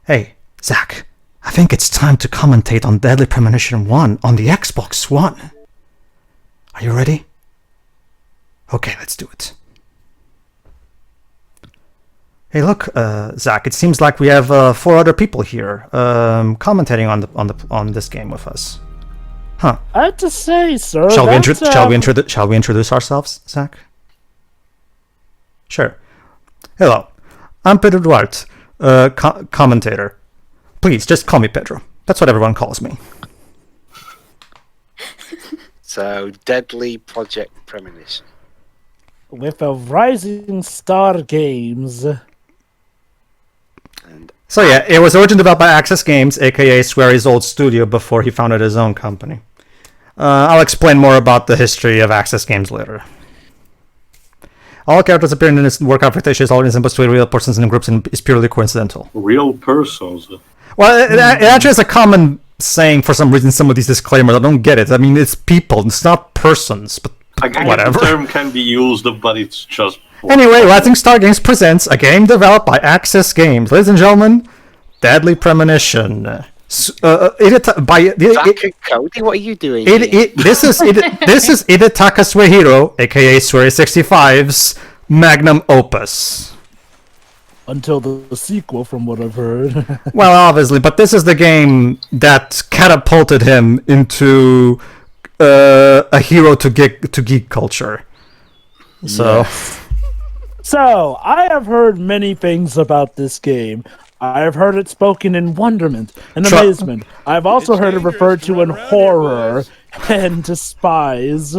Hey, Zach, I think it's time to commentate on Deadly Premonition 1 on the Xbox One. Are you ready? Okay, let's do it. Hey, look, Zach. It seems like we have 4 other people here commentating on this game with us. Huh? I have to say, sir. Shall we introduce ourselves, Zach? Sure. Hello, I'm Pedro Duarte, commentator. Please, just call me Pedro. That's what everyone calls me. So, Deadly Project Premonition. With a Rising Star Games. So yeah, it was originally developed by Access Games, aka Sweary's old studio before he founded his own company. I'll explain more about the history of Access Games later. All characters appearing in this work of fictitious audience and between real persons and groups is purely coincidental. Real persons? Well, it actually is a common saying for some reason, some of these disclaimers. I don't get it. I mean, it's people, it's not persons, but whatever. The term can be used, but it's just... Anyway, Rising Star Games presents a game developed by Access Games. Ladies and gentlemen, Deadly Premonition. Zach and Cody, what are you doing here? This is Hidetaka Suehiro, aka Swery65's magnum opus. Until the sequel, from what I've heard. Well, obviously, but this is the game that catapulted him into a hero to geek culture. So... Yes. So, I have heard many things about this game. I have heard it spoken in wonderment and amazement. I've also heard it referred to in horror and despise.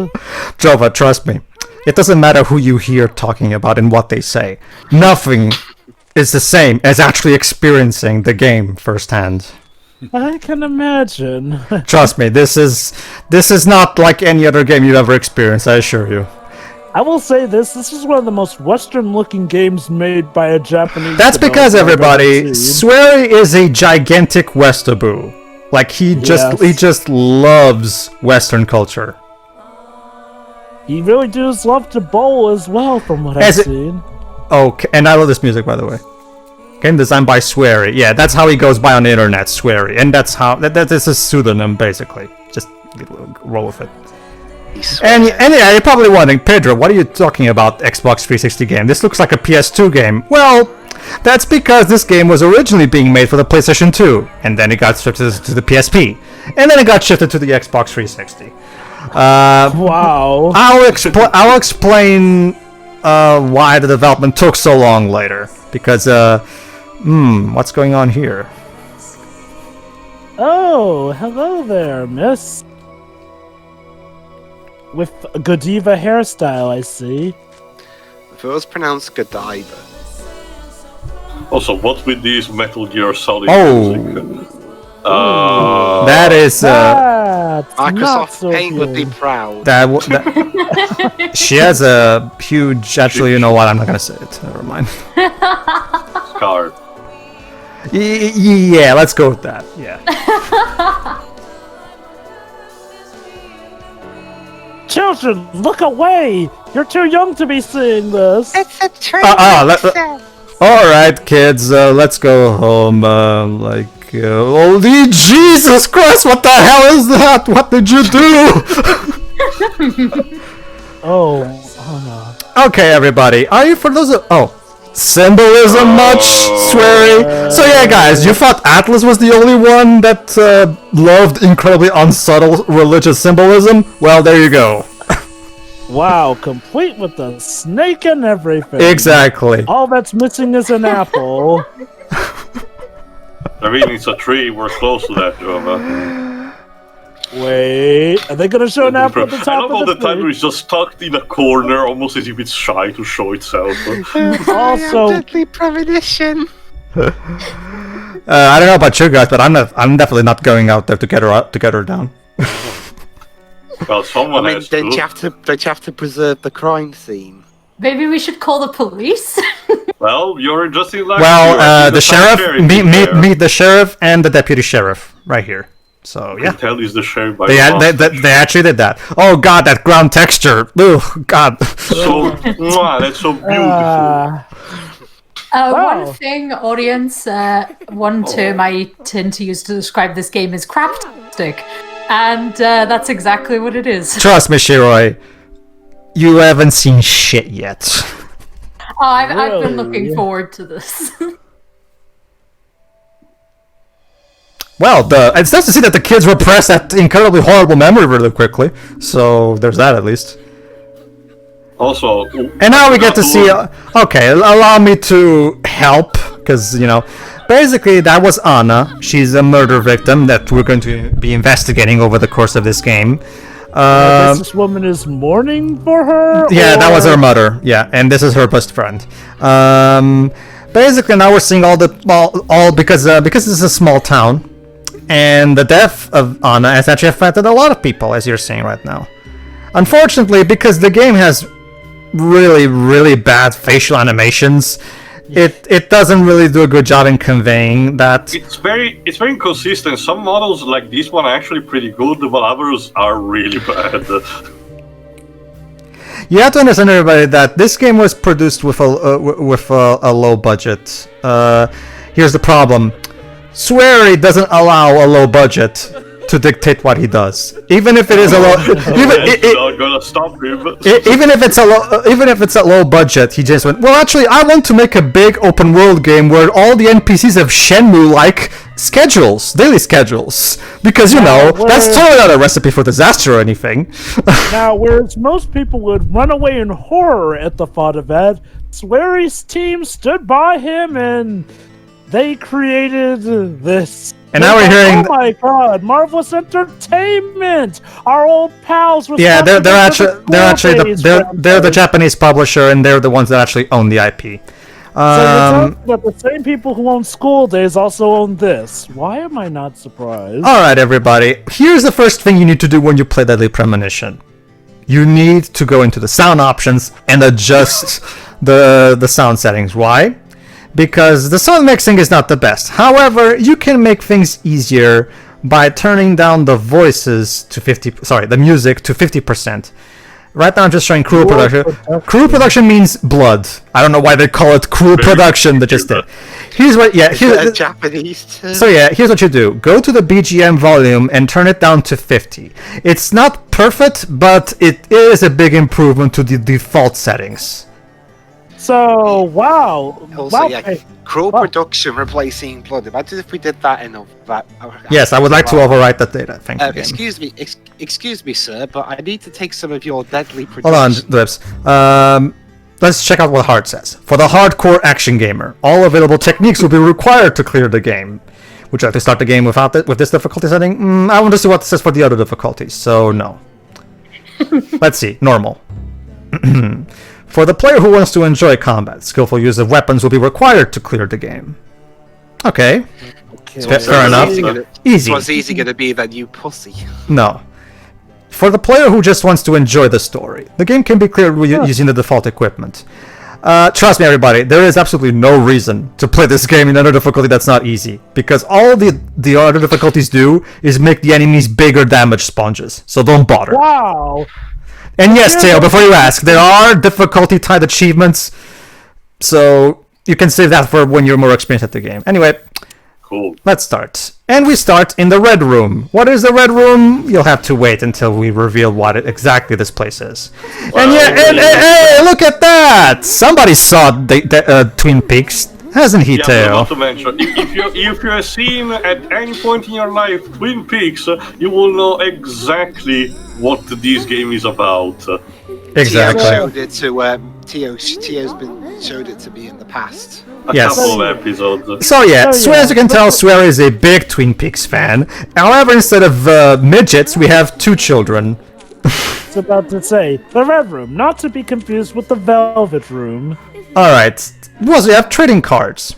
Jova, trust me. It doesn't matter who you hear talking about and what they say. Nothing is the same as actually experiencing the game firsthand. I can imagine. Trust me, this is not like any other game you've ever experienced, I assure you. I will say this is one of the most Western-looking games made by a Japanese... That's because, everybody, Swery is a gigantic Westaboo. Like, he just loves Western culture. He really does love to bowl as well, from what I've seen. Okay, and I love this music, by the way. Game designed by Swery. Yeah, that's how he goes by on the internet, Swery. And that's how... That is his pseudonym, basically. Just roll with it. And yeah, you're probably wondering, Pedro, what are you talking about, Xbox 360 game? This looks like a PS2 game. Well, that's because this game was originally being made for the PlayStation 2, and then it got shifted to the PSP, and then it got shifted to the Xbox 360. Wow. I'll explain why the development took so long later, because, what's going on here? Oh, hello there, miss. With a Godiva hairstyle, I see. If it was pronounced Godiva. Also, what with these Metal Gear Solid music? That is... Microsoft Paint would be proud. She has a huge... Actually, you know what? I'm not going to say it. Never mind. Scar. Yeah, let's go with that. Yeah. Children, look away! You're too young to be seeing this. It's a train. Alright, kids, let's go home. Holy Jesus Christ, what the hell is that? What did you do? Oh no. Okay, everybody, are you for those symbolism much, Swery? So yeah, guys, you thought Atlas was the only one that loved incredibly unsubtle religious symbolism? Well, there you go. Wow, complete with the snake and everything. Exactly. All that's missing is an apple. I mean, it's a tree. We're close to that, Jova. Wait, are they gonna show an apple at the top I love all of the the time tree? it's just tucked in a corner, almost as if it's shy to show itself. Also, Deadly Premonition. I don't know about you guys, but I'm definitely not going out there to get her down. Well, someone has don't you have to preserve the crime scene? Maybe we should call the police? Well, you're just in luck. The sheriff, meet the sheriff and the deputy sheriff right here. So yeah, tell he's the sheriff by they actually did that. Oh god, that ground texture. Oh god. So, that's so beautiful. One thing, audience, one term I tend to use to describe this game is craptastic. And that's exactly what it is. Trust me, Shiroi. You haven't seen shit yet. I've been looking forward to this. Well, it's nice to see that the kids repressed that incredibly horrible memory really quickly. So there's that at least. Also, and now we get to see. Okay, allow me to help, because basically that was Anna. She's a murder victim that we're going to be investigating over the course of this game. This woman is mourning for her. Yeah, that was her mother. Yeah, and this is her best friend. Basically, now we're seeing all because this is a small town, and the death of Anna has actually affected a lot of people, as you're seeing right now. Unfortunately, because the game has really, really bad facial animations, it doesn't really do a good job in conveying that. It's very inconsistent. Some models like this one are actually pretty good, while others are really bad. You have to understand, everybody, that this game was produced with a low budget. Here's the problem: Swery doesn't allow a low budget to dictate what he does, even if it is a low. Not gonna stop him. Even if it's a low budget, he just went, well, actually, I want to make a big open world game where all the NPCs have Shenmue-like daily schedules, because that's totally not a recipe for disaster or anything. Now, whereas most people would run away in horror at the thought of that, Swery's team stood by him and they created this. And now we're hearing. Oh my God! Marvelous Entertainment, our old pals. Yeah, they're the Japanese publisher, and they're the ones that actually own the IP. So that the same people who own School Days also own this. Why am I not surprised? All right, everybody. Here's the first thing you need to do when you play Deadly Premonition. You need to go into the sound options and adjust the sound settings. Why? Because the sound mixing is not the best. However, you can make things easier by turning down the voices to the music to 50%. Right now I'm just showing cruel production. Cruel production means blood. I don't know why they call it cruel production, they just did. Here's Japanese term. So here's what you do. Go to the BGM volume and turn it down to 50. It's not perfect, but it is a big improvement to the default settings. So, wow. Also, cruel production replacing blood. Imagine if we did that in that. Yes, I would like to overwrite that data. Thank you. Excuse me, sir, but I need to take some of your deadly production. Hold on, Lips. Let's check out what Hard says. For the hardcore action gamer, all available techniques will be required to clear the game. Would you like to start the game with this difficulty setting? I want to see what it says for the other difficulties, so no. Let's see. Normal. For the player who wants to enjoy combat, skillful use of weapons will be required to clear the game. Okay. Fair enough. Easy. What's easy going to be than you pussy? No. For the player who just wants to enjoy the story, the game can be cleared using the default equipment. Trust me, everybody, there is absolutely no reason to play this game in under difficulty that's not easy, because all the other difficulties do is make the enemies bigger damage sponges, so don't bother. Wow. And yes, Teo, before you ask, there are difficulty-tied achievements, so you can save that for when you're more experienced at the game. Anyway, cool. Let's start. And we start in the Red Room. What is the Red Room? You'll have to wait until we reveal what exactly this place is. Well, and hey, look at that! Somebody saw Twin Peaks, hasn't he, Teo? Not to mention, if you have seen at any point in your life Twin Peaks, you will know exactly what this game is about. Exactly. Tio's been showed it to me in the past. A couple of episodes. So as you can tell, Swear is a big Twin Peaks fan. However, instead of midgets, we have two children. I was about to say, the Red Room, not to be confused with the Velvet Room. Alright. We also have trading cards.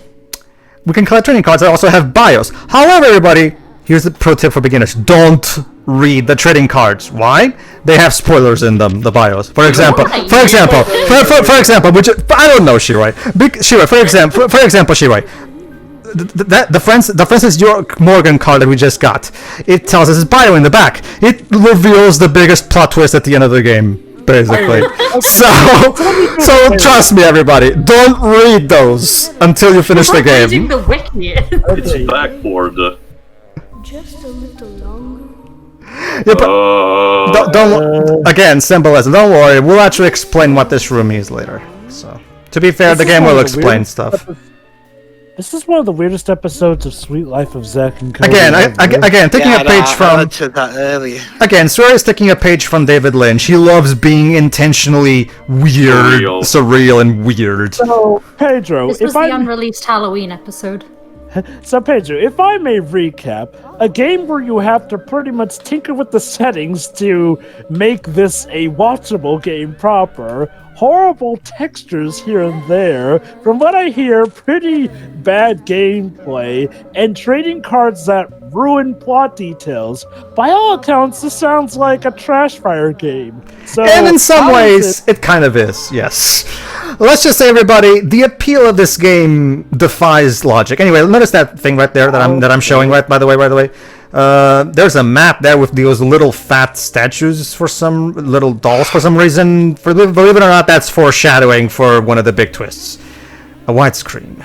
We can collect trading cards. I also have bios. However, everybody, here's the pro tip for beginners. Don't read the trading cards. Why? They have spoilers in them, the bios. For example, which I don't know, Shiroi. For example, Shiroi. The Francis York Morgan card that we just got. It tells us his bio in the back. It reveals the biggest plot twist at the end of the game. basically. So trust me, everybody. Don't read those until you finish the I'm reading game. the wiki. It's backboard. Just a little longer. Yeah, but don't again, symbolism. Don't worry. We'll actually explain what this room is later. So, to be fair, the game will explain stuff. This is one of the weirdest episodes of Sweet Life of Zack and Cody. Again, taking a page from. I mentioned that earlier. Again, Swear is taking a page from David Lynch. He loves being intentionally weird, surreal and weird. So, Pedro, This was the unreleased Halloween episode. So, Pedro, if I may recap, a game where you have to pretty much tinker with the settings to make this a watchable game proper, horrible textures here and there, from what I hear, pretty bad gameplay, and trading cards that ruin plot details. By all accounts, this sounds like a trash fire game. So, And in some how is ways, it kind of is, yes. Let's just say, everybody, the appeal of this game defies logic. Anyway, notice that thing right there that I'm showing, right? By the way. There's a map there with those little fat statues for some little dolls for some reason. Believe it or not, that's foreshadowing for one of the big twists. A widescreen.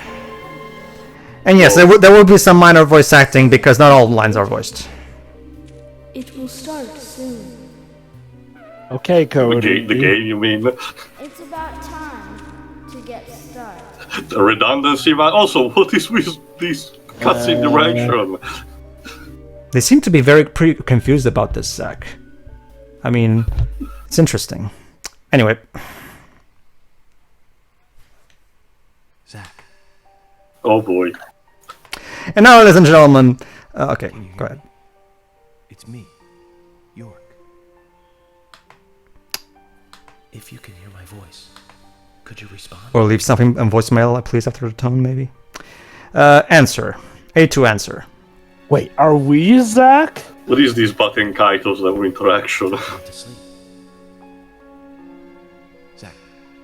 And yes, there will be some minor voice acting because not all lines are voiced. It will start soon. Okay, Cody. The game, you mean? It's about time to get started. The redundancy, man. Also, what is with these cutscene direction? They seem to be very confused about this, Zach. I mean, it's interesting. Anyway. Zach. Oh boy. And now, ladies and gentlemen... okay, go ahead. It's me, York. If you can hear my voice, could you respond? Or leave something on voicemail, please, after the tone, maybe. Answer. A2 answer. Wait, are we Zach? What is these button titles that were interaction? Go to sleep. Zach,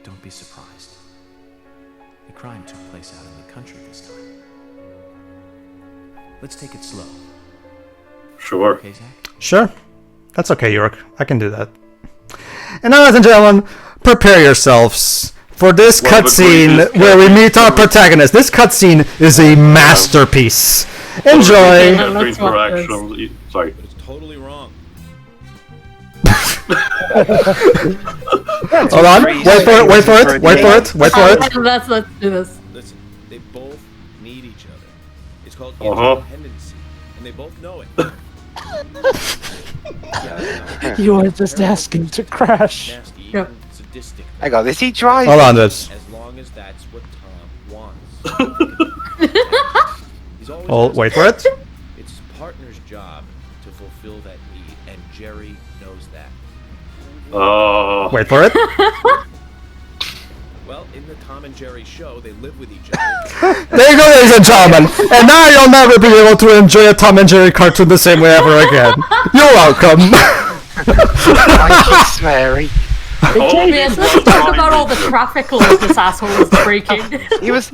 don't be surprised. The crime took place out in the country this time. Let's take it slow. Sure. Okay, Zach? Sure. That's okay, York. I can do that. And now, ladies and gentlemen, prepare yourselves for this cutscene where we meet our protagonist. This cutscene is a masterpiece. Enjoy! Interaction. Sorry. But it's totally wrong. Hold on. Wait for it. Let's do this. Listen, they both need each other. It's called Uh-huh. interdependency, and they both know it. You are just asking to crash. Nasty, Yep. even sadistic. I got this. He drives. Hold on, this. As long as that's what Tom wants. He's always Oh, wait for it. It's his partner's job to fulfill that need, and Jerry knows that. Wait for it. Well, in the Tom and Jerry show, they live with each other. There you go, ladies and gentlemen. And now you'll never be able to enjoy a Tom and Jerry cartoon the same way ever again. You're welcome. Thank you, Swery. Yes, let's talk about all the traffic laws this asshole is breaking. He was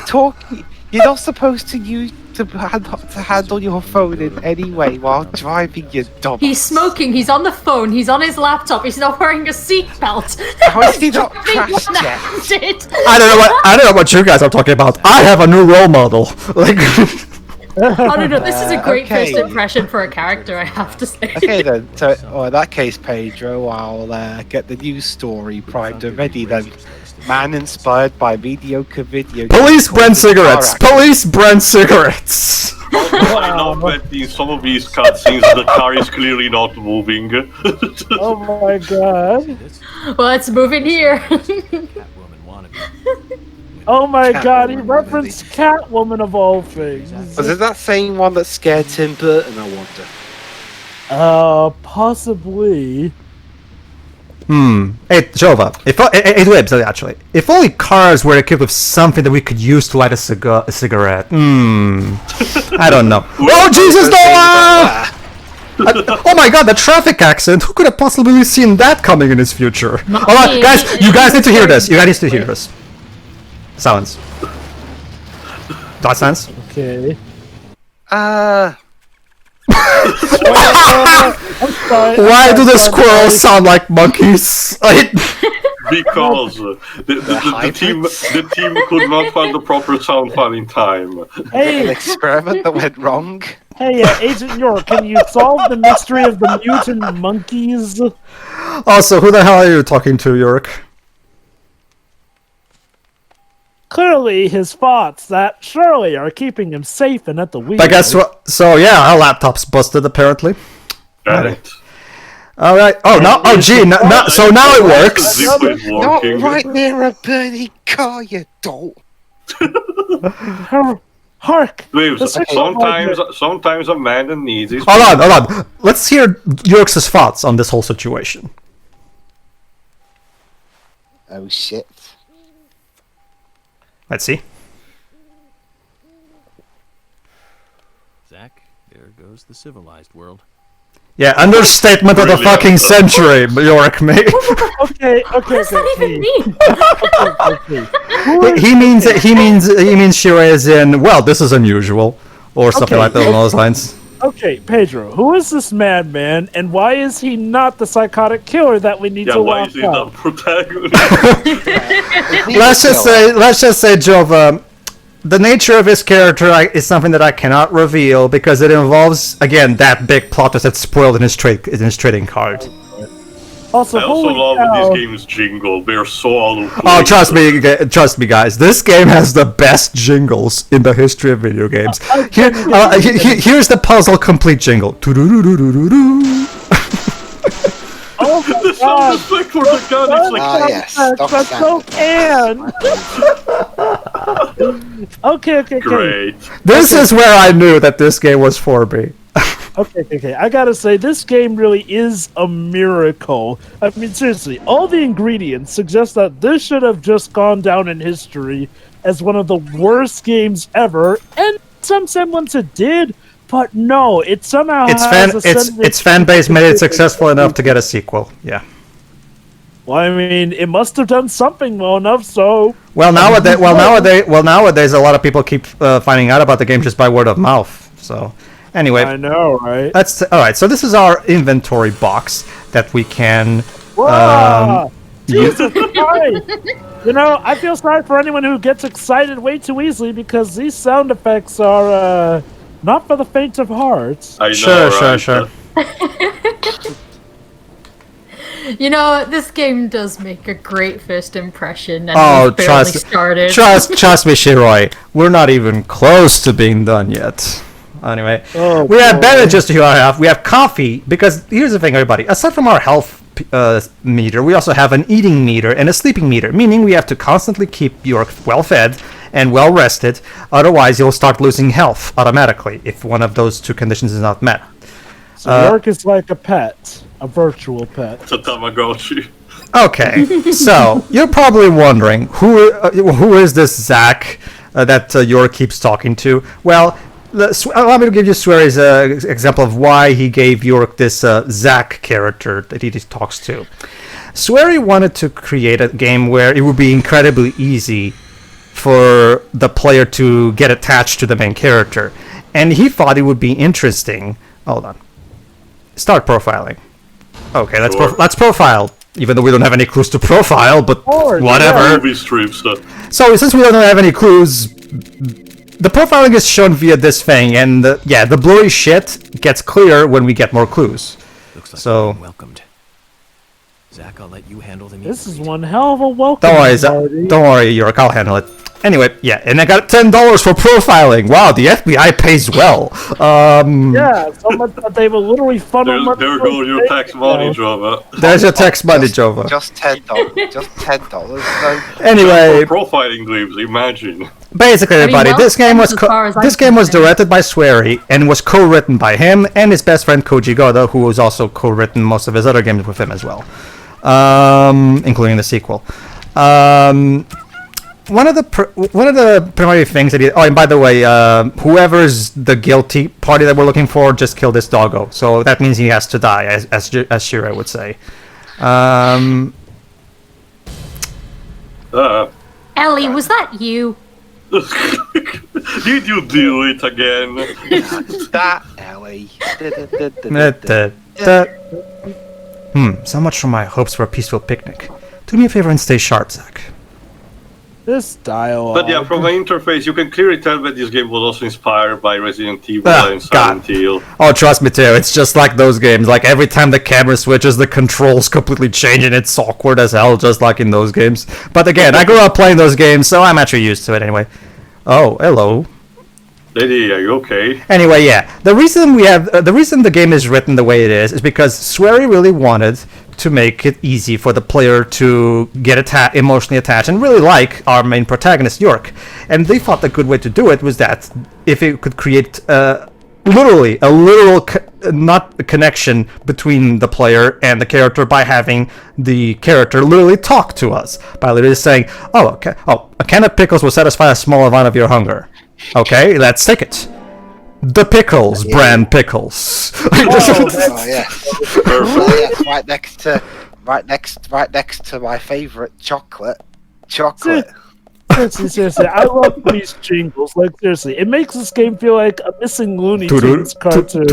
talking. You're not supposed to use to handle your phone in any way while driving, you dumb. He's smoking, he's on the phone, he's on his laptop, he's not wearing a seatbelt. How is he not crashed yet? I don't know what you guys are talking about. I have a new role model. Like. Oh no, this is a great Okay. first impression for a character, I have to say. Okay then, so in that case, Pedro, I'll get the news story primed and ready then. Man inspired by mediocre video. Police brand cigarettes. Police brand cigarettes. I love that in some of these cutscenes the car is clearly not moving. Oh my god. Well, it's moving here. Catwoman wannabe. Oh my god, he Catwoman referenced Catwoman of all things. Was it that same one that scared Tim Burton, I wonder? Possibly. Hey, Jova. Hey, Webs, actually. If only cars were equipped with something that we could use to light a cigarette. I don't know. Oh, Jesus, Noah! Oh my god, the traffic accident. Who could have possibly seen that coming in his future? Hold on, guys. You guys need to hear this. You guys need to hear this. Silence. Dot silence. Okay. Why do the squirrels sound like monkeys? Because the team could not find the proper sound file in time. An Hey, experiment that went wrong. hey, Agent York, can you solve the mystery of the mutant monkeys? Also, who the hell are you talking to, York? Clearly, his thoughts that surely are keeping him safe and at the wheel. I guess what? So yeah, our laptop's busted apparently. Right. All right. Oh no. Oh gee. So now it works. Zip is Not working. right near a burning car, you dolt. Hark! Lives. The signal Sometimes a man needs his. Hold on. Let's hear York's thoughts on this whole situation. Oh shit. Let's see. Zach, there goes the civilized world. Yeah, understatement of the Brilliant. fucking century, York, mate. Okay. What does that even mean? he means Shira is in. Well, this is unusual, or something Okay. like that along those lines. Okay, Pedro, who is this madman, and why is he not the psychotic killer that we need Yeah, to why lock is he the up? protagonist? Let's just say, Jova, the nature of his character is something that I cannot reveal because it involves, again, that big plot twist that's spoiled in his trading card. Also, I also holy love cow. this game's jingle. They're so out of Oh, place. trust me, guys. This game has the best jingles in the history of video games. Here's the puzzle complete jingle. Doo-doo-doo-doo-doo-doo. Oh my The sound god! effect for the gun is like. Ah, yes. Stop That's so can! Okay. Great. This is where I knew that this game was for me. Okay. I gotta say, this game really is a miracle. I mean, seriously, all the ingredients suggest that this should have just gone down in history as one of the worst games ever, and some semblance it did, but no, it somehow Its fan base made it successful enough to get a sequel. Yeah. Well, I mean, it must have done something well enough, so... Nowadays, a lot of people keep finding out about the game just by word of mouth. So, anyway. I know, right? All right. So this is our inventory box that we can. Whoa! Jesus Christ! You know, I feel sorry for anyone who gets excited way too easily because these sound effects are not for the faint of heart. I know, Sure. You know, this game does make a great first impression, and we've barely started. Trust me, Shiroi. We're not even close to being done yet. Anyway, we have beverages to have. We have coffee because here's the thing, everybody. Aside from our health meter, we also have an eating meter and a sleeping meter, meaning we have to constantly keep York well fed and well rested. Otherwise, you'll start losing health automatically if one of those two conditions is not met. So York is like a pet, a virtual pet. It's a Tamagotchi. Okay, so you're probably wondering who is this Zach that York keeps talking to? Well, allow me to give you Swery's example of why he gave York this Zach character that he just talks to. Swery wanted to create a game where it would be incredibly easy for the player to get attached to the main character, and he thought it would be interesting. Hold on. Start profiling. Okay, let's profile. Even though we don't have any clues to profile, but whatever. Movie strips. So since we don't have any clues, the profiling is shown via this thing, and the blurry shit gets clear when we get more clues. Looks like So- you're welcomed. Zach, I'll let you handle the meat This is plate. one hell of a welcome Don't worry, party. don't worry, York. I'll handle it. Anyway, yeah, and I got $10 for profiling. Wow, the FBI pays well. Yeah, so much that they will literally funnel money. There goes your tax money, Java. There's your text money, Jova. Just $10. Just $10. No. Anyway, Profiling glibs, imagine. basically, everybody, well, this game was as far as I'm concerned. directed by Swery and was co-written by him and his best friend Koji Goda, who was also co-written most of his other games with him as well, including the sequel. One of the primary things that and by the way, whoever's the guilty party that we're looking for just killed this doggo, so that means he has to die, as Shira would say. Ellie, was that you? Did you do it again? That Ellie. Exactly. So much for my hopes for a peaceful picnic. Do me a favor and stay sharp, Zach. This dialogue. But yeah, from the interface, you can clearly tell that this game was also inspired by Resident Evil and God. Silent Hill. Oh, trust me, too. It's just like those games. Like, every time the camera switches, the controls completely change, and it's awkward as hell, just like in those games. But again, I grew up playing those games, so I'm actually used to it anyway. Oh, hello. Lady, are you okay? Anyway, yeah. The reason the game is written the way it is because Swery really wanted to make it easy for the player to get emotionally attached and really like our main protagonist, York. And they thought the good way to do it was that if it could create literally a literal not a connection between the player and the character by having the character literally talk to us. By literally saying, a can of pickles will satisfy a small amount of your hunger. Okay, let's take it. The pickles, brand pickles. Yes, right next to my favorite chocolate. Seriously, I love these jingles. Like, seriously, it makes this game feel like a missing Looney Tunes cartoon.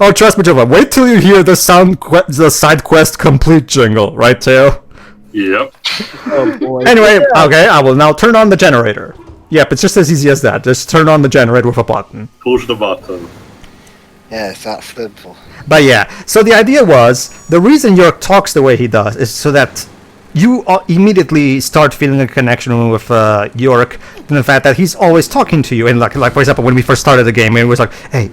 Oh, trust me, Jova. Wait till you hear the the side quest complete jingle, right, Teo? Yep. Oh boy. Anyway, okay, I will now turn on the generator. Yep, it's just as easy as that. Just turn on the generator with a button. Push the button. Yes, that's simple. But yeah, so the idea was, the reason York talks the way he does is so that you immediately start feeling a connection with York, and the fact that he's always talking to you. And like for example, when we first started the game, it was like, hey,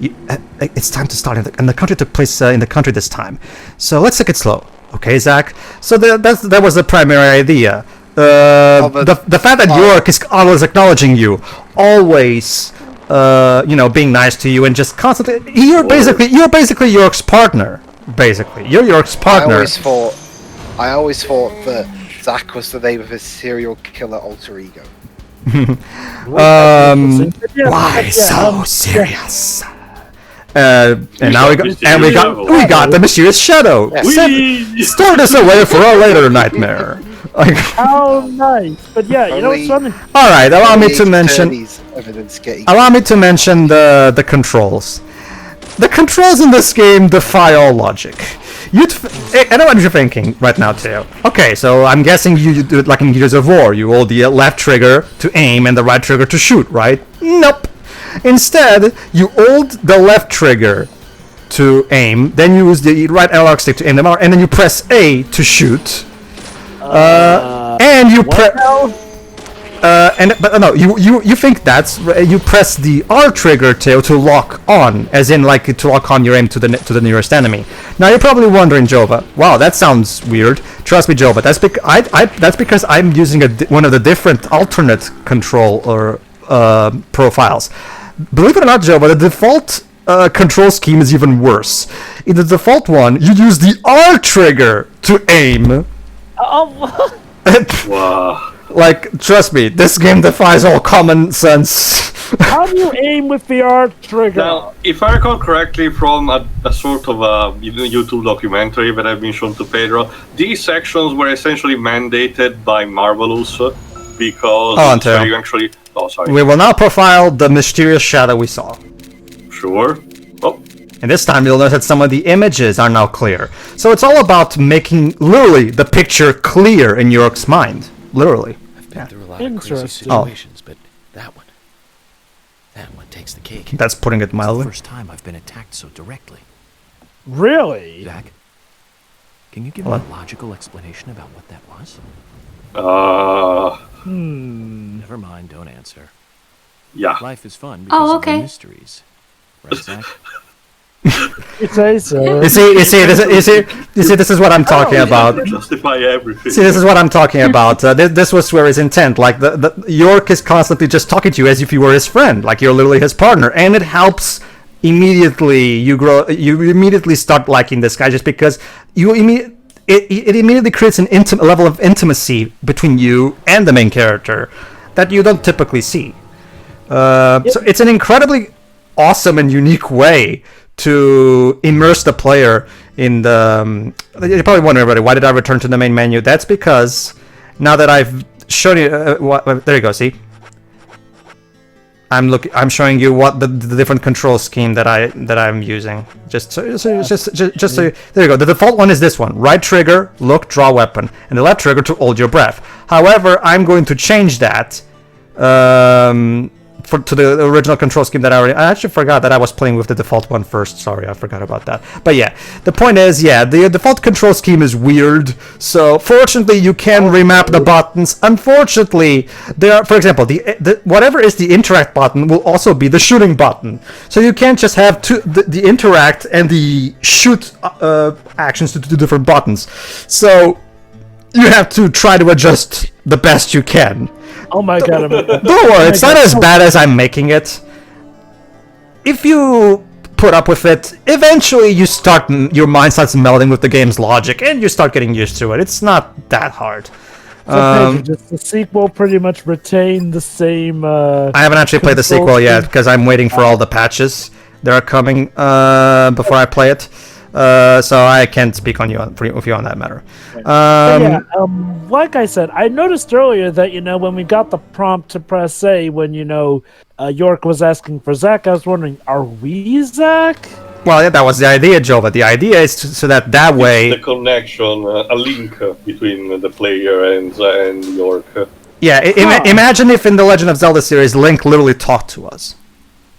it's time to start, and the country took place in the country this time. So let's take it slow. Okay, Zach? So that was the primary idea. The fact that York is always acknowledging you, always, being nice to you, and just constantly, you're basically York's partner. Basically, you're York's partner. I always thought that Zach was the name of his serial killer alter ego. Why so serious? And now we got the mysterious shadow. Store this away for a later nightmare. How nice! But yeah, you know what's funny? All right, allow me to mention the controls. The controls in this game defy all logic. I know what you're thinking right now, Teo. Okay, so I'm guessing you do it like in Gears of War. You hold the left trigger to aim and the right trigger to shoot, right? Nope. Instead, you hold the left trigger to aim, then you use the right analog stick to aim them out, and then you press A to shoot. And you press. You think that's you press the R trigger to lock on, as in like to lock on your aim to the nearest enemy. Now you're probably wondering, Jova, wow, that sounds weird. Trust me, Jova, that's because I'm using one of the different alternate control or profiles. Believe it or not, Jova, the default control scheme is even worse. In the default one, you use the R trigger to aim. Wow. Like, trust me, this game defies all common sense. How do you aim with the R trigger? Now, if I recall correctly from a sort of a YouTube documentary that I've been shown to Pedro, these sections were essentially mandated by Marvelous because you actually... Oh, sorry. We will now profile the mysterious shadow we saw. Sure. Oh. And this time you'll notice that some of the images are now clear. So it's all about making, literally, the picture clear in York's mind. Literally. I've been through a lot of crazy situations, but that one takes the cake. That's putting it mildly. It's the first time I've been attacked so directly. Really? Zach, can you give me a logical explanation about what that was? Never mind, don't answer. Yeah. Life is fun because of the mysteries. Right, Zach? You say so. You see, this is what I'm talking about. Justify everything. See, this is what I'm talking about. This was where his intent. Like, the York is constantly just talking to you as if you were his friend. Like, you're literally his partner. And it helps immediately. You immediately start liking this guy just because it immediately creates a level of intimacy between you and the main character that you don't typically see. So it's an incredibly awesome and unique way to immerse the player in the... You're probably wondering, everybody, why did I return to the main menu? That's because now that I've shown you... there you go, see? I'm showing you what the different control scheme that I'm using. Just so there you go. The default one is this one: right trigger, look, draw weapon, and the left trigger to hold your breath. However, I'm going to change that to the original control scheme that I actually forgot that I was playing with the default one first. Sorry, I forgot about that. But yeah, the point is, yeah, the default control scheme is weird. So fortunately, you can remap the buttons. Unfortunately, there are, for example, the whatever is the interact button will also be the shooting button. So you can't just have the interact and the shoot actions to two different buttons. So you have to try to adjust the best you can. Oh my god! Don't worry, it's not as bad as I'm making it. If you put up with it, eventually your mind starts melding with the game's logic, and you start getting used to it. It's not that hard. So Pedro, does the sequel pretty much retain the same? I haven't actually played the sequel yet because I'm waiting for all the patches that are coming before I play it. So I can't speak with you on that matter. Like I said, I noticed earlier that when we got the prompt to press A, when York was asking for Zach, I was wondering, are we Zach? Well, yeah, that was the idea, Joe. But the idea is so that way the connection, a link between the player and York. Yeah, imagine if in the Legend of Zelda series, Link literally talked to us.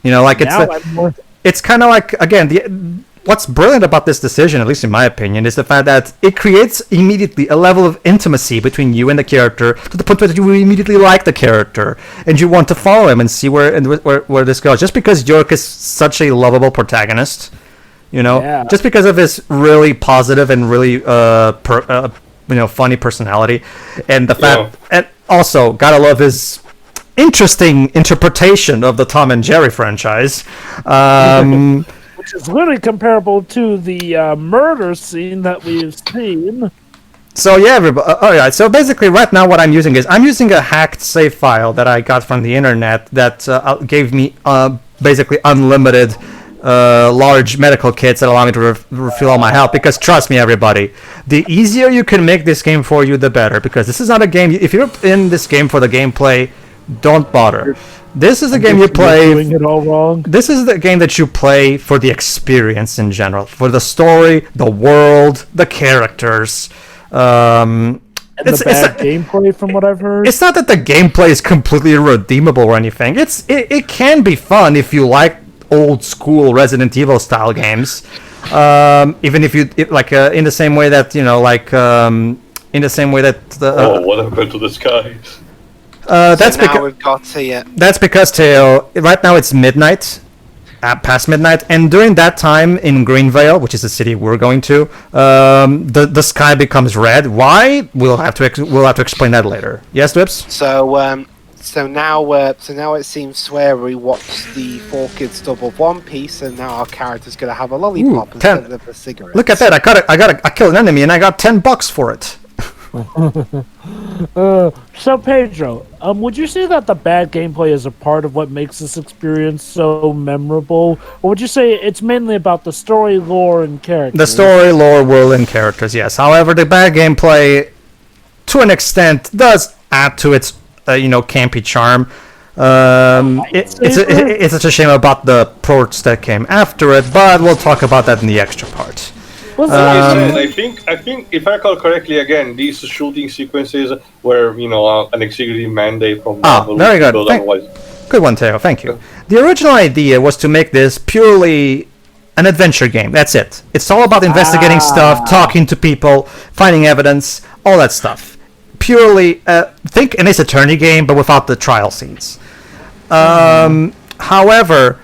It's kind of like, again, what's brilliant about this decision, at least in my opinion, is the fact that it creates immediately a level of intimacy between you and the character, to the point that you immediately like the character and you want to follow him and see where this goes. Just because York is such a lovable protagonist, just because of his really positive and really funny personality, and the fact, and also gotta love his interesting interpretation of the Tom and Jerry franchise. Which is literally comparable to the murder scene that we've seen. So yeah, everybody. So basically, right now, what I'm using a hacked save file that I got from the internet that gave me basically unlimited large medical kits that allow me to refill all my health. Because trust me, everybody, the easier you can make this game for you, the better. Because this is not a game. If you're in this game for the gameplay, don't bother. This is the game you play. Doing it all wrong. This is the game that you play for the experience in general, for the story, the world, the characters. It's bad gameplay, from what I've heard. It's not that the gameplay is completely irredeemable or anything. It can be fun if you like old school Resident Evil style games. Even if you in the same way that in the same way that. What happened to the sky? That's because Teo, right now it's midnight, past midnight, and during that time in Greenvale, which is the city we're going to, the sky becomes red. Why? We'll have to explain that later. Yes, Dwips? So now it seems Sweary watched the 4 Kids Double One Piece, and now our character's gonna have a lollipop instead of a cigarette. Look at that! I killed an enemy and I got $10 for it. So Pedro, would you say that the bad gameplay is a part of what makes this experience so memorable, or would you say it's mainly about the story, lore, and characters? The story, lore, world, and characters, yes. However, the bad gameplay, to an extent, does add to its campy charm. It's such a shame about the ports that came after it, but we'll talk about that in the extra part. I think if I recall correctly, again, these shooting sequences were an executive mandate from Marvel. Very good. Good one, Teo. Thank you. The original idea was to make this purely an adventure game. That's it. It's all about investigating stuff, talking to people, finding evidence, all that stuff. Purely think an Ace Attorney game, but without the trial scenes. However,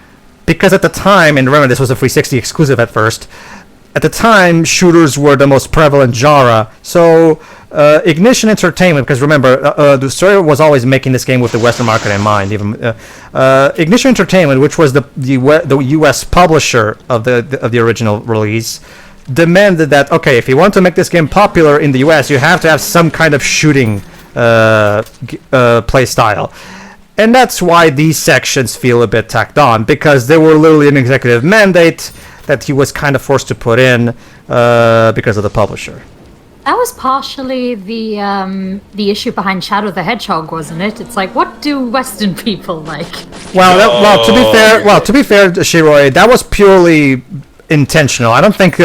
because at the time, and remember this was a 360 exclusive at first. At the time, shooters were the most prevalent genre, so Ignition Entertainment, because remember, the story was always making this game with the Western market in mind. Ignition Entertainment, which was the U.S. publisher of the original release, demanded that, okay, if you want to make this game popular in the U.S., you have to have some kind of shooting play style. And that's why these sections feel a bit tacked on, because they were literally an executive mandate that he was kind of forced to put in because of the publisher. That was partially the issue behind Shadow the Hedgehog, wasn't it? It's like, what do Western people like? Well, to be fair, Shiroi, that was purely intentional. I don't think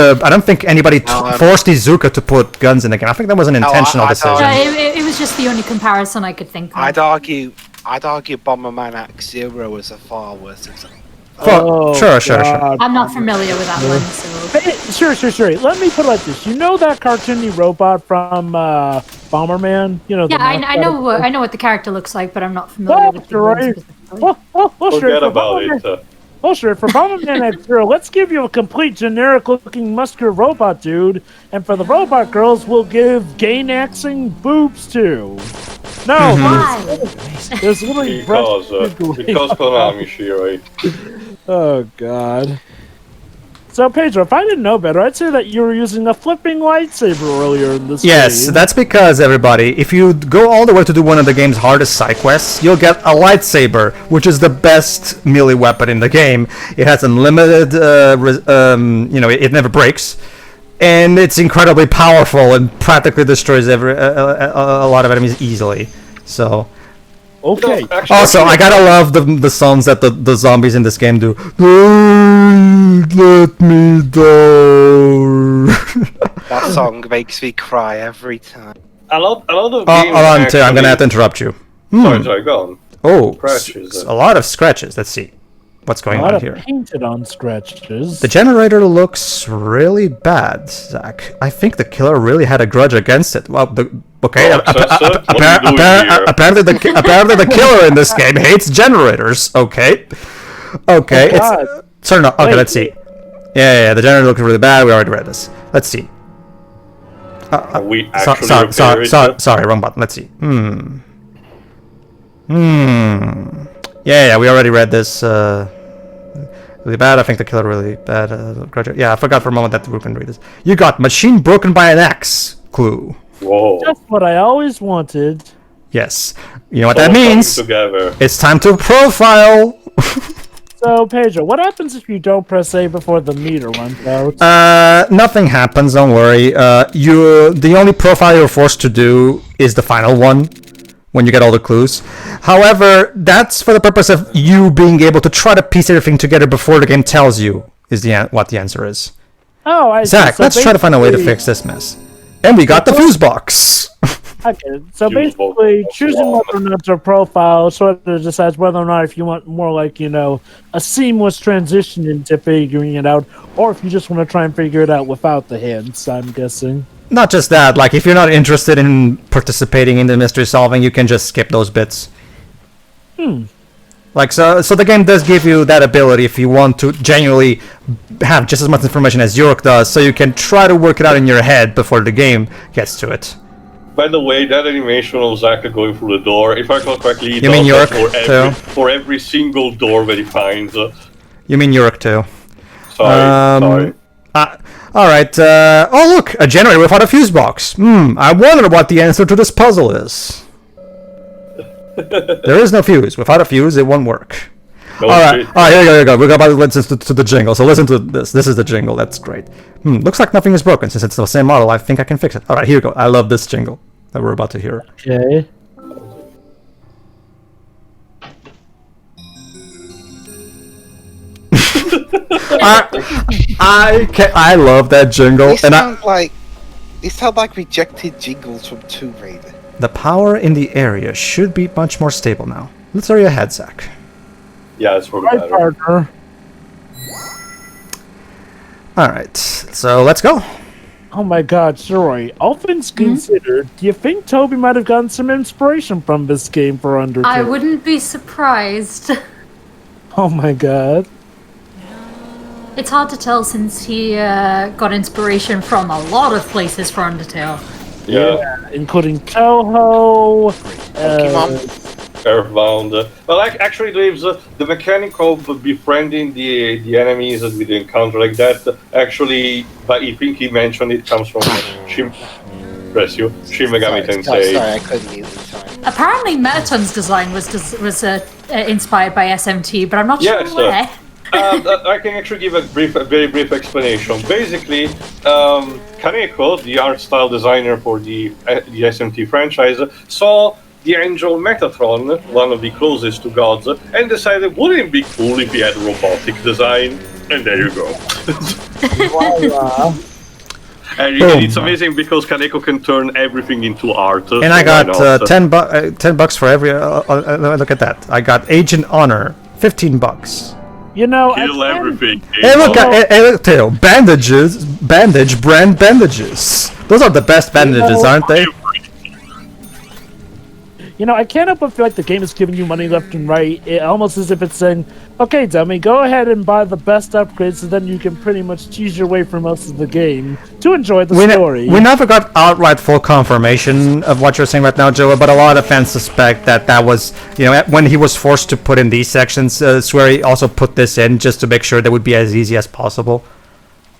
anybody forced Izuka to put guns in the game. I think that was an intentional decision. It was just the only comparison I could think of. I'd argue Bomberman Act Zero was a far worse example. Sure. I'm not familiar with that one, so... Sure. Let me put it like this. You know that cartoony robot from Bomberman? You know. Yeah, I know what the character looks like, but I'm not familiar with the one specifically. Forget about it. Well, sure, for Bomberman Act Zero, let's give you a complete generic-looking muscular robot dude, and for the robot girls, we'll give gay-naxing boobs too. No, Why? there's literally Because Konami, Shiroi. Oh, God. So, Pedro, if I didn't know better, I'd say that you were using a flipping lightsaber earlier in this Yes, game. that's because, everybody, if you go all the way to do one of the game's hardest side quests, you'll get a lightsaber, which is the best melee weapon in the game. It has unlimited, it never breaks, and it's incredibly powerful and practically destroys a lot of enemies easily. So... Okay. Also, I gotta love the songs that the zombies in this game do. Let me go. That song makes me cry every time. A lot of games. Hold on, Tim, I'm gonna have to interrupt you. Sorry, go on. Oh, Scratches. a lot of scratches. Let's see what's going on here. Painted on scratches. The generator looks really bad, Zach. I think the killer really had a grudge against it. Well, apparently the killer in this game hates generators. Okay, sorry, no. Okay, let's see. Yeah, the generator looks really bad. We already read this. Let's see. We actually sorry, wrong button. Let's see. Yeah, we already read this. Really bad. I think the killer really bad. Yeah, I forgot for a moment that we can read this. You got machine broken by an axe clue. Whoa. That's what I always wanted. Yes. You know what that means? Together. It's time to profile. So, Pedro, what happens if you don't press A before the meter runs out? Nothing happens. Don't worry. The only profile you're forced to do is the final one. When you get all the clues. However, that's for the purpose of you being able to try to piece everything together before the game tells you what the answer is. Oh, I see. Zach, So let's try to find a way to fix this mess. And we got the fuse box. Okay, so basically, choosing whether or not to profile sort of decides whether or not if you want more like, a seamless transition into figuring it out, or if you just want to try and figure it out without the hints, I'm guessing. Not just that, like if you're not interested in participating in the mystery solving, you can just skip those bits. Like so the game does give you that ability if you want to genuinely have just as much information as York does, so you can try to work it out in your head before the game gets to it. By the way, that animation of Zaka going through the door, if I recall correctly, you mean York too? For every single door that he finds. You mean York too? Sorry. Alright, oh look, a generator without a fuse box. I wonder what the answer to this puzzle is. There is no fuse. Without a fuse, it won't work. Alright, here you go. We're about to listen to the jingle, so listen to this. This is the jingle, that's great. Looks like nothing is broken. Since it's the same model, I think I can fix it. Alright, here you go. I love this jingle that we're about to hear. Okay. I love that jingle. They sound like rejected jingles from Tomb Raider. The power in the area should be much more stable now. Let's hurry ahead, Zach. Yeah, it's probably better. Partner. Alright, so let's go. Oh my god, Shiroi, all things considered, do you think Toby might have gotten some inspiration from this game for Undertale? I wouldn't be surprised. Oh my god. It's hard to tell since he got inspiration from a lot of places for Undertale. Yeah. Including Toho, Earthbound. Well, actually, the mechanic of befriending the enemies that we encounter like that, actually, but I think he mentioned it comes from Shin Megami Tensei. Sorry, I couldn't mute the time. Apparently, Metaton's design was inspired by SMT, but I'm not sure where. I can actually give a very brief explanation. Basically, Kaneko, the art style designer for the SMT franchise, saw the angel Metatron, one of the closest to gods, and decided, wouldn't it be cool if he had robotic design? And there you go. Voila. And it's amazing because Kaneko can turn everything into art. And I got 10 bucks for every. Look at that! I got Agent Honor, $15. You know, Kill everything. Hey, look, Theo, bandages, bandage brand bandages. Those are the best bandages, aren't they? You know, I can't help but feel like the game is giving you money left and right. It almost as if it's saying, okay, dummy, go ahead and buy the best upgrades so then you can pretty much choose your way for most of the game to enjoy the story. We never got outright full confirmation of what you're saying right now, Joe, but a lot of fans suspect that was, you know, when he was forced to put in these sections, Swery also put this in just to make sure they would be as easy as possible.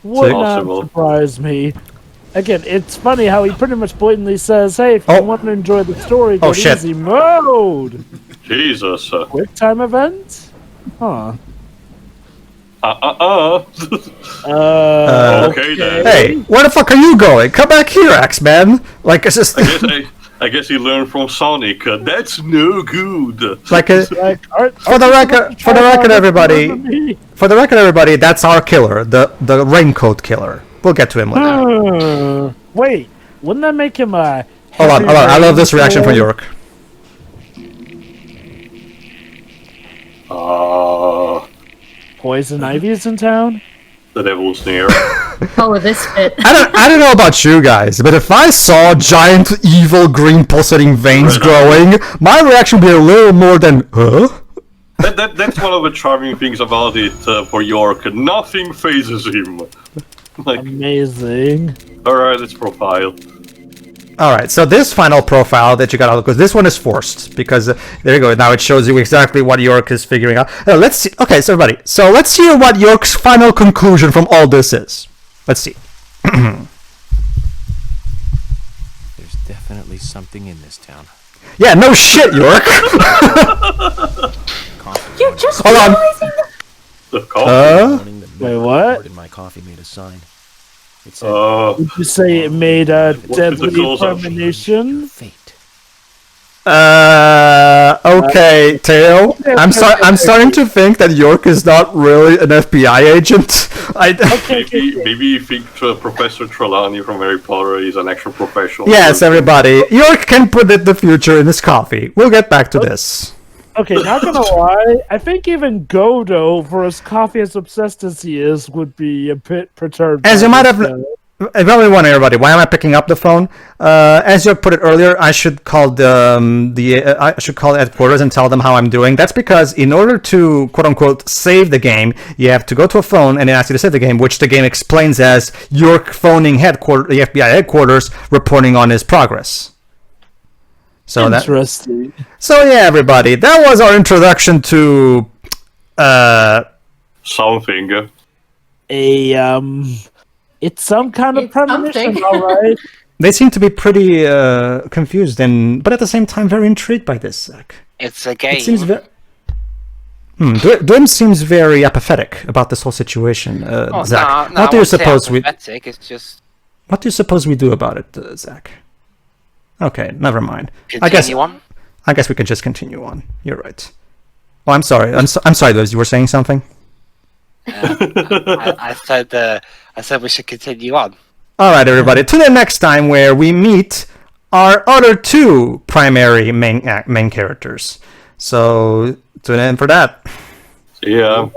Would not surprise me. Again, it's funny how he pretty much blatantly says, hey, if you want to enjoy the story, go easy mode. Jesus. Quick time event? Huh. Okay then. Hey, where the fuck are you going? Come back here, Axeman. Like, it's just... I guess he learned from Sonic. That's no good. Like, for the record, everybody, that's our killer, the raincoat killer. We'll get to him later. Wait, wouldn't that make him a... Hold on. I love this reaction from York. Poison Ivy is in town? The devil's near. Oh, this bit. I don't know about you guys, but if I saw giant evil green pulsating veins growing, my reaction would be a little more than, huh? That's one of the charming things about it for York. Nothing phases him. Like, amazing. Alright, let's profile. Alright, so this final profile that you got out, because this one is forced, because there you go, now it shows you exactly what York is figuring out. Let's see, okay, so everybody, so let's hear what York's final conclusion from all this is. Let's see. There's definitely something in this town. Yeah, no shit, York! You're just hold on. The coffee? Wait, what? My coffee made a sign. It said, did you say it made a deadly premonition? Fate. Okay, Theo. I'm starting to think that York is not really an FBI agent. Maybe you think Professor Trelawney from Harry Potter is an actual professional. Yes, everybody. York can predict the future in his coffee. We'll get back to this. Okay, not gonna lie, I think even Godo, for as coffee as obsessed as he is, would be a bit perturbed. As you might have... I probably want everybody. Why am I picking up the phone? As you put it earlier, I should call I should call headquarters and tell them how I'm doing. That's because in order to quote unquote save the game, you have to go to a phone and it asks you to save the game, which the game explains as York phoning the FBI headquarters, reporting on his progress. So interesting. So yeah, everybody, that was our introduction to something. It's some kind of premonition, all right. They seem to be pretty confused, but at the same time very intrigued by this, Zach. It's a game. It seems Dwim seems very apathetic about this whole situation, Zach. What do you suppose we? It's just. What do you suppose we do about it, Zach? Okay, never mind. I guess we can just continue on. You're right. Oh, I'm sorry. I'm sorry, Liz. You were saying something. I said we should continue on. All right, everybody. To the next time where we meet our other two primary main characters. So tune in for that. See ya.